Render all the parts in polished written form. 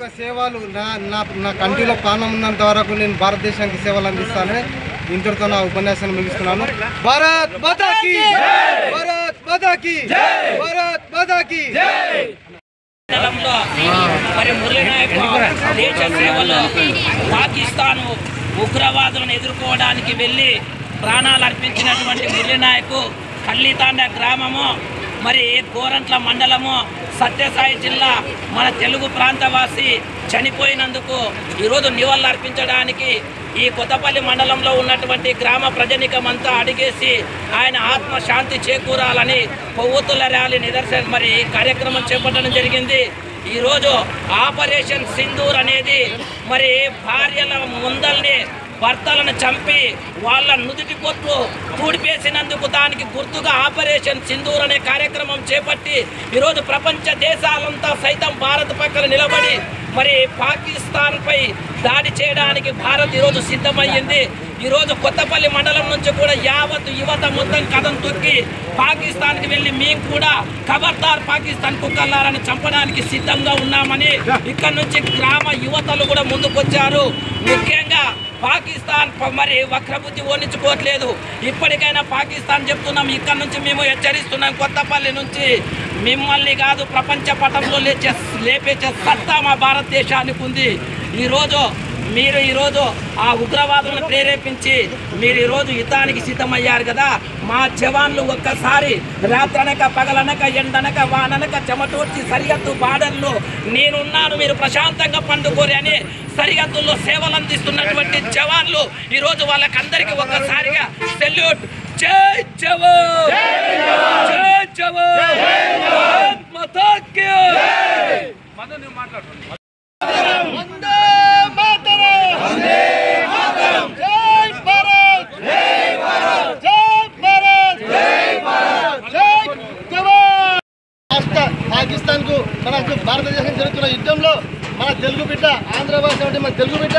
యొక్క సేవలు నా కంటిలో ప్రాణం ఉన్నంత వరకు నేను భారతదేశానికి సేవలు అందిస్తాను. ఇంతటితో నా ఉపన్యాసాన్ని ముగిస్తున్నాను. భారత్ మాతా కీ జై, భారత్ మాతా కీ జై, భారత్ మాతా కీ జై. మరి మురళీ నాయక్ దేశ సేవలో పాకిస్తాను ఉగ్రవాదులను ఎదుర్కోవడానికి వెళ్ళి ప్రాణాలు అర్పించినటువంటి మురళీ నాయక్ కల్లితాండ గ్రామము, మరి గోరంట్ల మండలము, సత్యసాయి జిల్లా మన తెలుగు ప్రాంతవాసి చనిపోయినందుకు ఈరోజు నివాళులు అర్పించడానికి ఈ కొత్తపల్లి మండలంలో ఉన్నటువంటి గ్రామ ప్రజనికమంతా అడిగేసి ఆయన ఆత్మశాంతి చేకూరాలని కొవ్వొత్తుల ర్యాలీ నిదర్శన మరి కార్యక్రమం చేపట్టడం జరిగింది. ఈరోజు ఆపరేషన్ సింధూర్ అనేది మరి భార్యల ముందల్ని భర్తలను చంపి వాళ్ళ నుదుటి పొత్తు పూడిపేసినందుకు దానికి గుర్తుగా ఆపరేషన్ సింధూర్ అనే కార్యక్రమం చేపట్టి ఈరోజు ప్రపంచ దేశాలంతా సైతం భారత్ పక్కన నిలబడి మరి పాకిస్తాన్పై దాడి చేయడానికి భారత్ ఈరోజు సిద్ధమయ్యింది. ఈరోజు కొత్తపల్లి మండలం నుంచి కూడా యావత్ యువత మొత్తం కథం తొక్కి పాకిస్తాన్కి వెళ్ళి మేము కూడా ఖబర్దార్ పాకిస్తాన్ కుక్కల్లారని చంపడానికి సిద్ధంగా ఉన్నామని ఇక్కడ నుంచి గ్రామ యువతలు కూడా ముందుకొచ్చారు. ముఖ్యంగా పాకిస్తాన్ మరి వక్రబుద్ధి ఓడించుకోవట్లేదు. ఇప్పటికైనా పాకిస్తాన్ చెప్తున్నాం, ఇక్కడ నుంచి మేము హెచ్చరిస్తున్నాం, కొత్తపల్లి నుంచి మిమ్మల్ని కాదు ప్రపంచ పటంలో లేపేసే సత్తా మా భారతదేశానికి ఉంది. మీరు ఈరోజు ఆ ఉగ్రవాదులను ప్రేరేపించి మీరు ఈరోజు యుద్ధానికి సిద్ధమయ్యారు కదా. మా జవాన్లు ఒక్కసారి రాత్రనక పగలనక ఎండనక వాననక చెమటూర్చి సరిహద్దు బార్డర్లో నేనున్నాను మీరు ప్రశాంతంగా పండుకోరి అని సరిహద్దుల్లో సేవలు అందిస్తున్నటువంటి జవాన్లు ఈరోజు వాళ్ళకందరికీ ఒక్కసారిగా సెల్యూట్. జై జవాన్, జై జవాన్, భారత్ మాతా కీ జై. వందే మాతరం, వందే మాతరం, జై భారత్, జై భారత్, జై భారత్, జై భారత్, జై జవాన్. పాకిస్తాన్ కు మనకు భారతదేశం జరుగుతున్న యుద్ధంలో మన తెలుగు బిడ్డ ఆంధ్రభాష అంటే మన తెలుగు బిడ్డ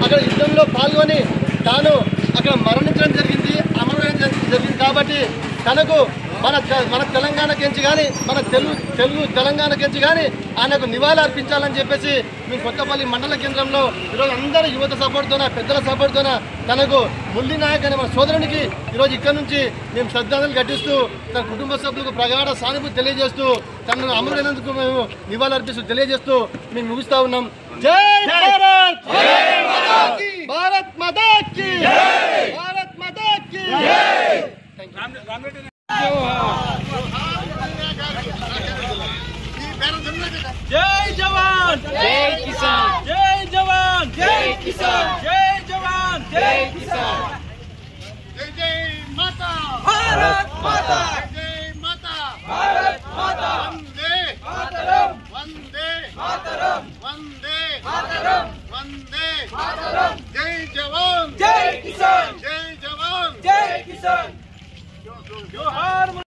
అక్కడ యుద్ధంలో పాల్గొని తాను అక్కడ మరణించడం జరిగింది, అమరణ జరిగింది. కాబట్టి తనకు మన తెలంగాణకించి కానీ మన తెలుగు తెలంగాణకించి కానీ ఆయనకు నివాళులు అర్పించాలని చెప్పేసి మేము కొత్తపల్లి మండల కేంద్రంలో ఈరోజు అందరూ యువత సపోర్ట్తోన పెద్దల సపోర్ట్తోన తనకు మురళీ నాయక్ అనే మన సోదరునికి ఈరోజు ఇక్కడ నుంచి మేము శ్రద్ధాంజలి ఘటిస్తూ తన కుటుంబ సభ్యులకు ప్రగాఢ సానుభూతి తెలియజేస్తూ తనను అమరులైనందుకు మేము నివాళులు అర్పిస్తూ తెలియజేస్తూ మేము ముగిస్తూ ఉన్నాం. జై భారత్, భారత్ మాతా కీ జై, భారత్ మాతా కీ జై. జై జవాన్, జై కిసాన్, జై జవాన్, జై కిసాన్, జై జవాన్, జై కిసాన్. జై జై మాతా, భారత్ మాతా, జై మాతా, భారత్ మాతా, వందే మాతరం, వందే మాతరం, వందే మాతరం, వందే మాతరం. జై జవాన్, జై కిసాన్, జై జవాన్. జై కిసాన్. జోహార్.